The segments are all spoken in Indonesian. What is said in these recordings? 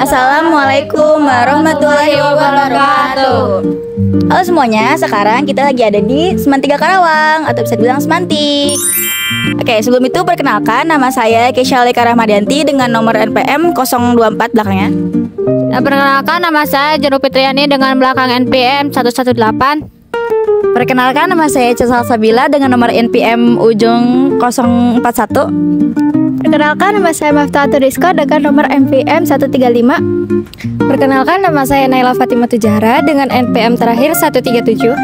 Assalamualaikum warahmatullahi wabarakatuh. Halo semuanya, sekarang kita lagi ada di Semantika Karawang atau bisa dibilang Semantik. Oke, sebelum itu perkenalkan, nama saya Keisha Leka Rahmadianti dengan nomor NPM 024 belakangnya. Perkenalkan, nama saya Jero Fitriani dengan belakang NPM 118. Perkenalkan, nama saya Cesal Sabila dengan nomor NPM ujung 041. Perkenalkan, nama saya Maftahatul Rizqa dengan nomor NPM 135. Perkenalkan, nama saya Naila Fatimah Tujahra dengan NPM terakhir 137.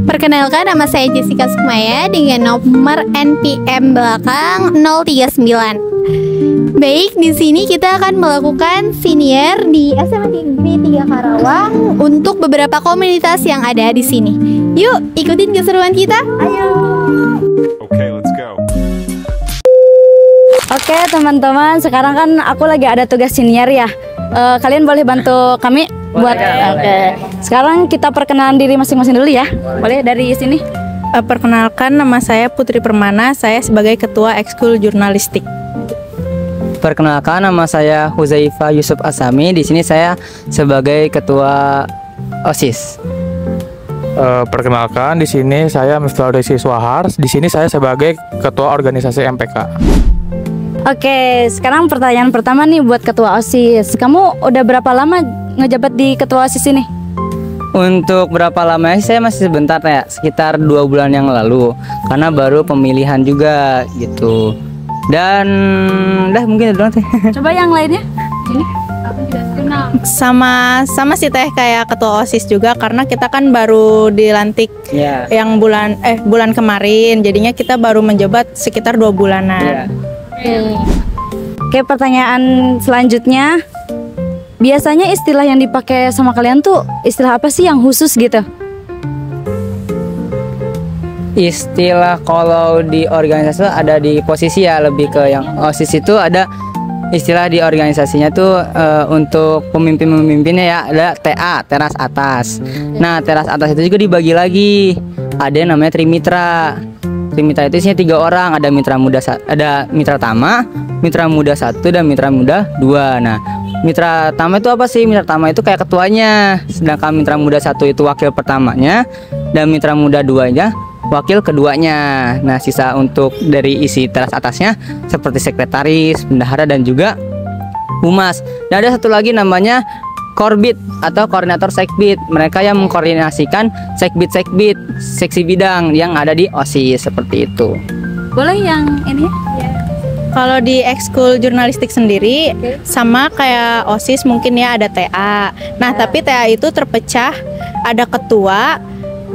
Perkenalkan, nama saya Jessica Sukmaya dengan nomor NPM belakang 039. Baik, di sini kita akan melakukan siniar di SMA Negeri 3 Karawang untuk beberapa komunitas yang ada di sini. Yuk, ikutin keseruan kita. Ayo. Okay, let's go. Oke teman-teman, sekarang kan aku lagi ada tugas senior ya. Kalian boleh bantu kami buat. Oke. Sekarang kita perkenalan diri masing-masing dulu ya. Boleh dari sini? Perkenalkan, nama saya Putri Permana. Saya sebagai Ketua Ekskul Jurnalistik. Perkenalkan, nama saya Huzaifah Yusuf Asami. Di sini saya sebagai Ketua OSIS. Perkenalkan, di sini saya Miftahul Rizky Swahar. Di sini saya sebagai Ketua Organisasi MPK. Oke, sekarang pertanyaan pertama nih buat Ketua OSIS. Kamu udah berapa lama ngejabat di Ketua OSIS ini? Untuk berapa lama saya masih sebentar ya, sekitar 2 bulan yang lalu. Karena baru pemilihan juga gitu. Dan udah mungkin itu doang teh. Coba yang lainnya. Ini Sama sih teh kayak Ketua OSIS juga, karena kita kan baru dilantik yang bulan kemarin. Jadinya kita baru menjabat sekitar 2 bulanan. Oke, pertanyaan selanjutnya. Biasanya istilah yang dipakai sama kalian tuh istilah apa sih yang khusus gitu? Istilah kalau di organisasi ada di posisi ya, lebih ke yang OSIS itu ada istilah di organisasinya tuh untuk pemimpin-pemimpinnya ya, ada TA, teras atas. Nah, teras atas itu juga dibagi lagi. Ada yang namanya Trimitra. Trimitra itu isinya 3 orang, ada mitra muda, ada mitra tama, mitra muda 1 dan mitra muda 2. Nah, mitra tama itu apa sih? Mitra tama itu kayak ketuanya, sedangkan mitra muda 1 itu wakil pertamanya dan mitra muda 2-nya wakil keduanya. Nah, sisa untuk dari isi teras atasnya seperti sekretaris, bendahara dan juga humas. Dan ada satu lagi namanya Korbit atau koordinator sekbid. Mereka yang mengkoordinasikan sekbid seksi bidang yang ada di OSIS, seperti itu. Boleh yang ini ya? Kalau di ekskul jurnalistik sendiri sama kayak OSIS mungkin ya, ada TA. Nah, tapi TA itu terpecah, ada ketua,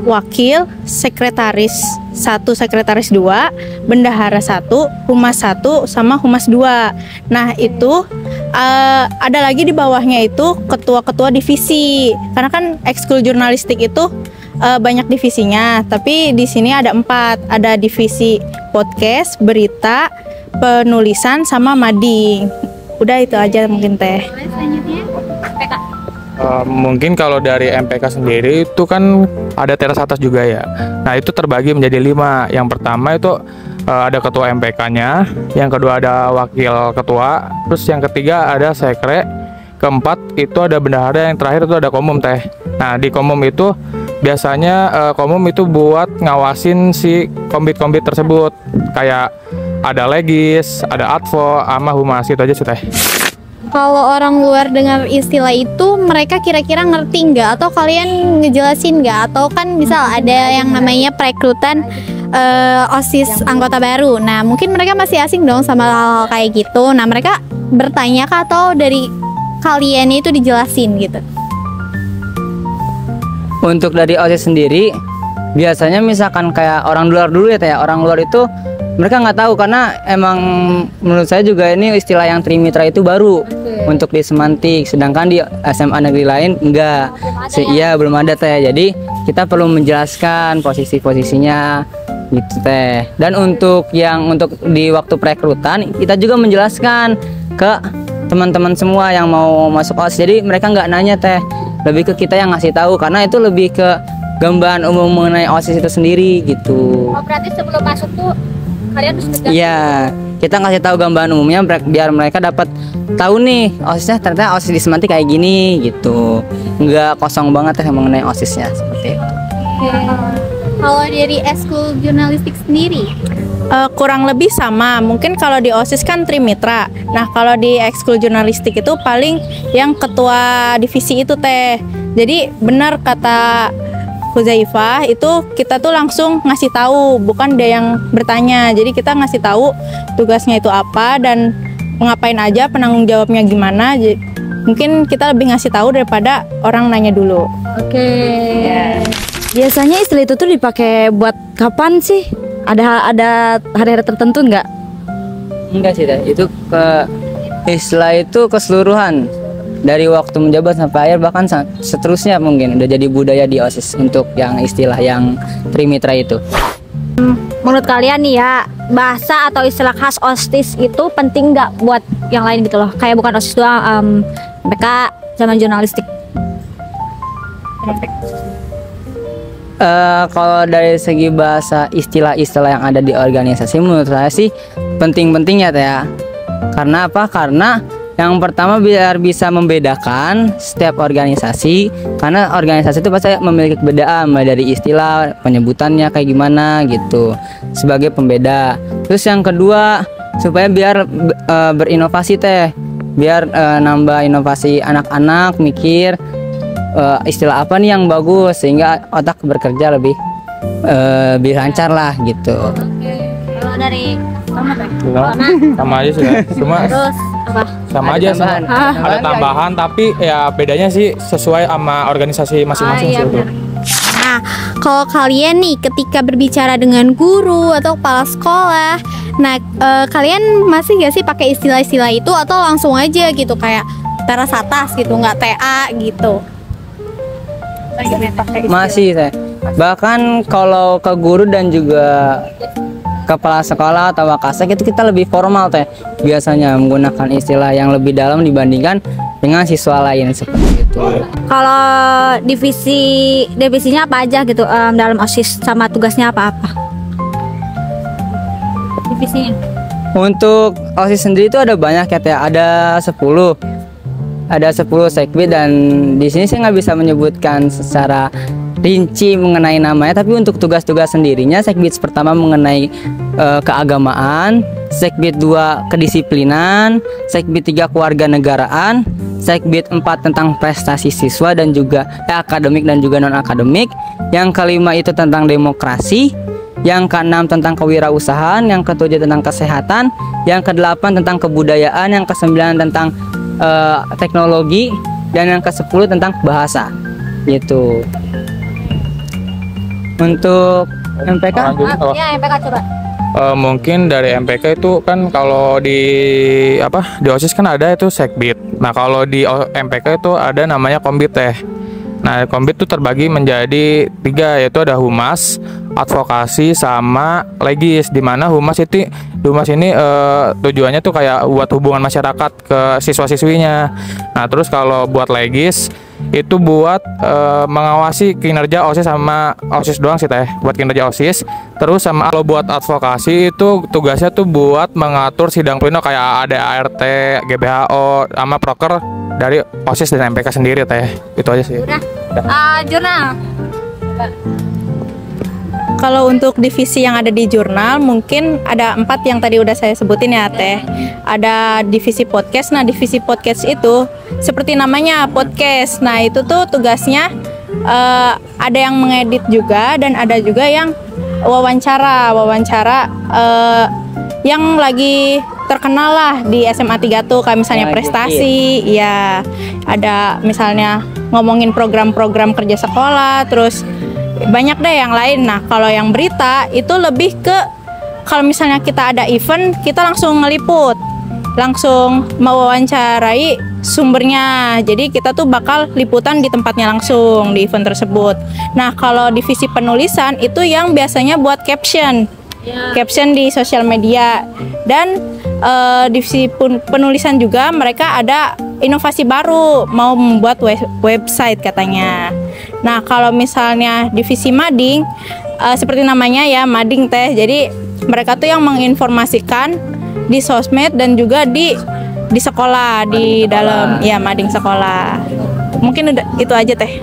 wakil, sekretaris 1, sekretaris 2, bendahara 1, humas 1, sama humas 2. Nah, itu ada lagi di bawahnya itu ketua-ketua divisi. Karena kan ekskul jurnalistik itu banyak divisinya, tapi di sini ada 4. Ada divisi podcast, berita, penulisan, sama mading. Udah itu aja mungkin teh. Mungkin kalau dari MPK sendiri itu kan ada teras atas juga ya. Nah, itu terbagi menjadi 5. Yang pertama itu ada ketua MPK-nya, yang kedua ada wakil ketua, terus yang ketiga ada sekre, keempat itu ada bendahara, yang terakhir itu ada komum teh. Nah, di komum itu biasanya komum itu buat ngawasin si kombit-kombit tersebut, kayak ada legis, ada advo, sama humas, itu aja sih teh. Kalau orang luar dengar istilah itu, mereka kira-kira ngerti nggak? Atau kalian ngejelasin nggak? Atau kan misal ada yang namanya perekrutan OSIS anggota baru. Nah, mungkin mereka masih asing dong sama hal kayak gitu. Nah, mereka bertanya kah atau dari kalian itu dijelasin gitu? Untuk dari OSIS sendiri, biasanya misalkan kayak orang luar dulu ya, orang luar itu mereka nggak tahu, karena emang menurut saya juga ini istilah yang Trimitra itu baru untuk di Semantik, sedangkan di SMA negeri lain enggak. Iya, belum ada teh. Jadi kita perlu menjelaskan posisi-posisinya gitu teh. Dan untuk di waktu perekrutan kita juga menjelaskan ke teman-teman semua yang mau masuk OSIS. Jadi mereka nggak nanya teh, lebih ke kita yang ngasih tahu, karena itu lebih ke gambaran umum mengenai OSIS itu sendiri gitu. Oh, berarti sebelum masuk tuh Kalian harus Iya, kita ngasih tahu gambaran umumnya biar mereka dapat tahu nih OSISnya ternyata OSIS di Semantik kayak gini gitu. Nggak kosong banget ya mengenai OSISnya seperti itu. Kalau dari ekskul jurnalistik sendiri, Kurang lebih sama. Mungkin kalau di OSIS kan trimitra. Nah, kalau di ekskul jurnalistik itu paling yang ketua divisi itu teh. Jadi benar kata Huzaifah, itu kita tuh langsung ngasih tahu, bukan dia yang bertanya. Jadi kita ngasih tahu tugasnya itu apa dan ngapain aja, penanggung jawabnya gimana. Mungkin kita lebih ngasih tahu daripada orang nanya dulu. Biasanya istilah itu tuh dipakai buat kapan sih? Ada hari-hari tertentu nggak? Enggak sih, Teh. Itu istilah itu keseluruhan dari waktu menjabat sampai akhir, bahkan seterusnya mungkin udah jadi budaya di OSIS untuk yang istilah yang trimitra itu. Menurut kalian nih ya, bahasa atau istilah khas OSIS itu penting nggak buat yang lain gitu loh? Kayak bukan OSIS doang, mereka zaman jurnalistik. Kalau dari segi bahasa istilah-istilah yang ada di organisasi, menurut saya sih penting-pentingnya Teh ya. Karena apa? Karena yang pertama biar bisa membedakan setiap organisasi, karena organisasi itu pasti memiliki perbedaan mulai dari istilah, penyebutannya kayak gimana gitu sebagai pembeda. Terus yang kedua supaya biar berinovasi Teh, biar nambah inovasi anak-anak mikir istilah apa nih yang bagus sehingga otak bekerja lebih lancar lah gitu. Kalau dari Sama aja sih, Teh. Cuma terus apa? sama aja sama. Ada tambahan tapi ya bedanya sih sesuai sama organisasi masing-masing sih. Itu. nah kalau kalian nih ketika berbicara dengan guru atau kepala sekolah, nah kalian masih gak sih pakai istilah-istilah itu atau langsung aja gitu kayak teras atas gitu, nggak TA gitu? Masih Teh. Bahkan kalau ke guru dan juga kepala sekolah atau wakasek itu kita lebih formal Teh. Biasanya menggunakan istilah yang lebih dalam dibandingkan dengan siswa lain seperti itu. Kalau divisinya apa aja gitu dalam OSIS sama tugasnya apa-apa? Divisinya. Untuk OSIS sendiri itu ada banyak ya Teh. Ada 10 sekbid dan di sini saya nggak bisa menyebutkan secara rinci mengenai namanya, tapi untuk tugas-tugas sendirinya sekbid pertama mengenai keagamaan, sekbid 2 kedisiplinan, sekbid 3 kewarganegaraan, sekbid 4 tentang prestasi siswa dan juga akademik dan juga non akademik, yang kelima itu tentang demokrasi, yang keenam tentang kewirausahaan, yang ketujuh tentang kesehatan, yang kedelapan tentang kebudayaan, yang kesembilan tentang teknologi, dan yang ke-10 tentang bahasa gitu. Untuk MPK Ya, MPK coba. Mungkin dari MPK itu kan kalau di OSIS kan ada itu sekbid. Nah kalau di MPK itu ada namanya kombit Teh. Nah kombit itu terbagi menjadi 3, yaitu ada humas, advokasi, sama legis. Dimana humas ini tujuannya tuh kayak buat hubungan masyarakat ke siswa-siswinya. Nah terus kalau buat legis itu buat mengawasi kinerja OSIS, sama OSIS doang sih Teh, buat kinerja OSIS. Terus sama kalau buat advokasi itu tugasnya tuh buat mengatur sidang pleno kayak ada ART, GBHO, sama proker dari OSIS dan MPK sendiri Teh. Itu aja sih. Udah. Jurnal. Kalau untuk divisi yang ada di jurnal mungkin ada 4 yang tadi udah saya sebutin ya Teh. Ada divisi podcast. Nah divisi podcast itu seperti namanya podcast. Nah itu tuh tugasnya ada yang mengedit juga dan ada juga yang wawancara yang lagi terkenal lah di SMA 3 tuh, kayak misalnya prestasi, ya ada misalnya ngomongin program-program kerja sekolah, terus banyak deh yang lain. Nah kalau yang berita itu lebih ke kalau misalnya kita ada event, kita langsung ngeliput, langsung mewawancarai sumbernya. Jadi kita tuh bakal liputan di tempatnya langsung di event tersebut. Nah kalau divisi penulisan itu yang biasanya buat caption di sosial media. Dan divisi penulisan juga mereka ada inovasi baru, mau membuat website katanya. Nah kalau misalnya divisi mading, seperti namanya ya mading Teh, jadi mereka tuh yang menginformasikan di sosmed dan juga di sekolah, di dalam ya mading sekolah. Mungkin udah itu aja teh.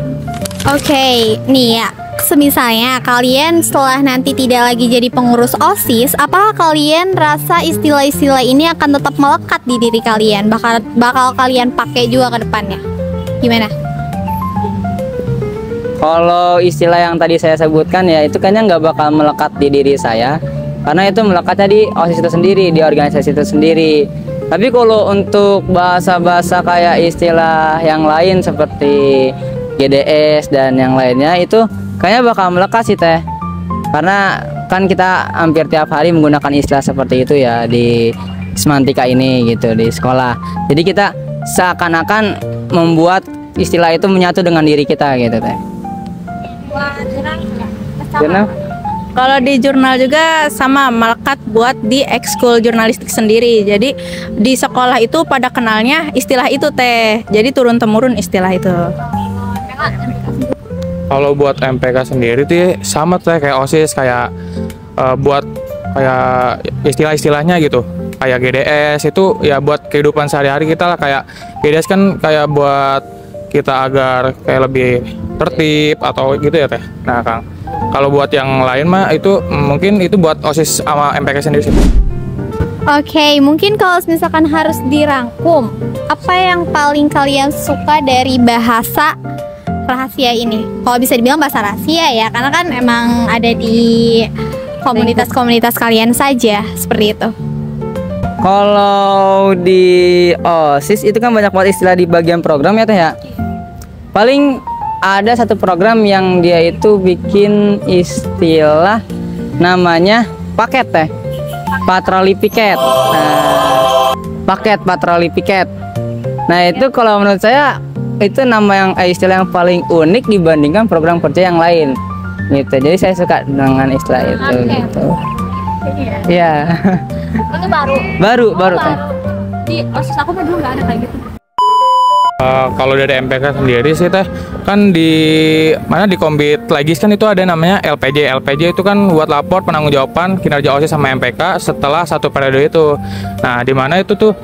Oke, nih ya, semisalnya kalian setelah nanti tidak lagi jadi pengurus OSIS, apakah kalian rasa istilah-istilah ini akan tetap melekat di diri kalian? Bakal kalian pakai juga ke depannya? Gimana? Kalau istilah yang tadi saya sebutkan ya itu kayaknya nggak bakal melekat di diri saya, karena itu melekatnya di OSIS itu sendiri, di organisasi itu sendiri. Tapi kalau untuk bahasa-bahasa kayak istilah yang lain seperti GDS dan yang lainnya itu kayaknya bakal melekat sih teh, karena kan kita hampir tiap hari menggunakan istilah seperti itu ya di semantika ini gitu di sekolah. Jadi kita seakan-akan membuat istilah itu menyatu dengan diri kita gitu teh. Kalau di jurnal juga sama melekat buat di ekskul jurnalistik sendiri. Jadi di sekolah itu pada kenalnya istilah itu teh. Jadi turun temurun istilah itu. Kalau buat MPK sendiri tuh sama teh kayak OSIS, kayak buat kayak istilah-istilahnya gitu. Kayak GDS itu ya buat kehidupan sehari-hari kita lah, kayak GDS kan kayak buat kita agar kayak lebih tertib atau gitu ya teh. Nah Kang, kalau buat yang lain mah itu mungkin itu buat OSIS sama MPK sendiri sih. Oke, mungkin kalau misalkan harus dirangkum, apa yang paling kalian suka dari bahasa rahasia ini? Kalau bisa dibilang bahasa rahasia ya, karena kan emang ada di komunitas-komunitas kalian saja seperti itu. Kalau di OSIS itu kan banyak banget istilah di bagian program ya teh ya. Paling ada satu program yang dia itu bikin istilah namanya paket teh, patroli piket. Nah, paket patroli piket. Nah itu kalau menurut saya itu nama yang istilah yang paling unik dibandingkan program kerja yang lain gitu. Jadi saya suka dengan istilah itu gitu. Iya. Itu baru teh. di OSIS aku mah dulu nggak ada kayak gitu. Kalau dari MPK sendiri sih teh kan di mana di Kombit Legis kan itu ada namanya LPJ. LPJ itu kan buat lapor penanggung-jawaban kinerja OSIS sama MPK setelah satu periode itu. Nah, di mana itu tuh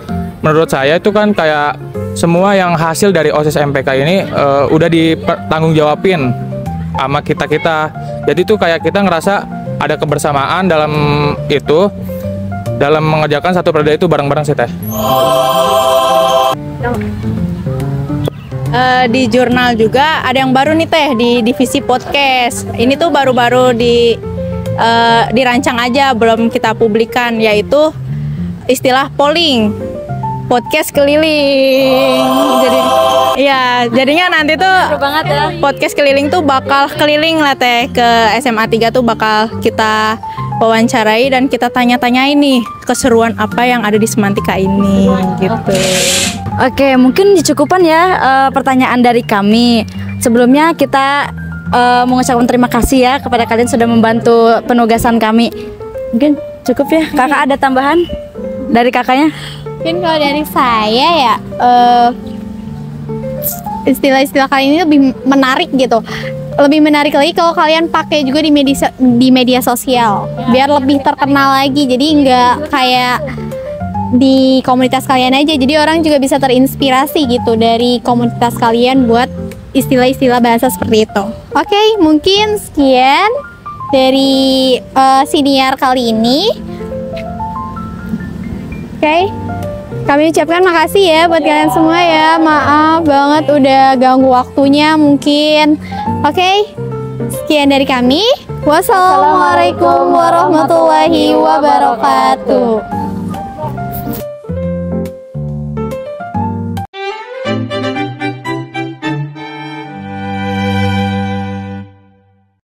menurut saya itu kan kayak semua yang hasil dari OSIS MPK ini udah dipertanggungjawabin sama kita-kita. Jadi tuh kayak kita ngerasa ada kebersamaan dalam itu, dalam mengerjakan satu periode itu bareng-bareng sih teh. Di jurnal juga ada yang baru nih teh di divisi podcast. Ini tuh baru-baru dirancang aja, belum kita publikan, yaitu istilah polling, podcast keliling. Jadi ya jadinya nanti tuh podcast keliling tuh bakal keliling lah teh ke SMA 3 tuh bakal kita wawancarai dan kita tanya-tanyain nih keseruan apa yang ada di semantika ini gitu. Oke, mungkin cukupan ya pertanyaan dari kami. Sebelumnya kita mengucapkan terima kasih ya kepada kalian sudah membantu penugasan kami. Mungkin cukup ya. Kakak ada tambahan dari kakaknya? Mungkin kalau dari saya ya istilah-istilah kali ini lebih menarik gitu. Lebih menarik lagi kalau kalian pakai juga di media sosial biar lebih terkenal lagi. Jadi nggak kayak di komunitas kalian aja, jadi orang juga bisa terinspirasi gitu dari komunitas kalian buat istilah-istilah bahasa seperti itu. Oke, mungkin sekian dari siniar kali ini. Oke, kami ucapkan makasih ya buat kalian semua ya. Maaf banget udah ganggu waktunya mungkin. Oke, sekian dari kami. Wassalamualaikum warahmatullahi wabarakatuh.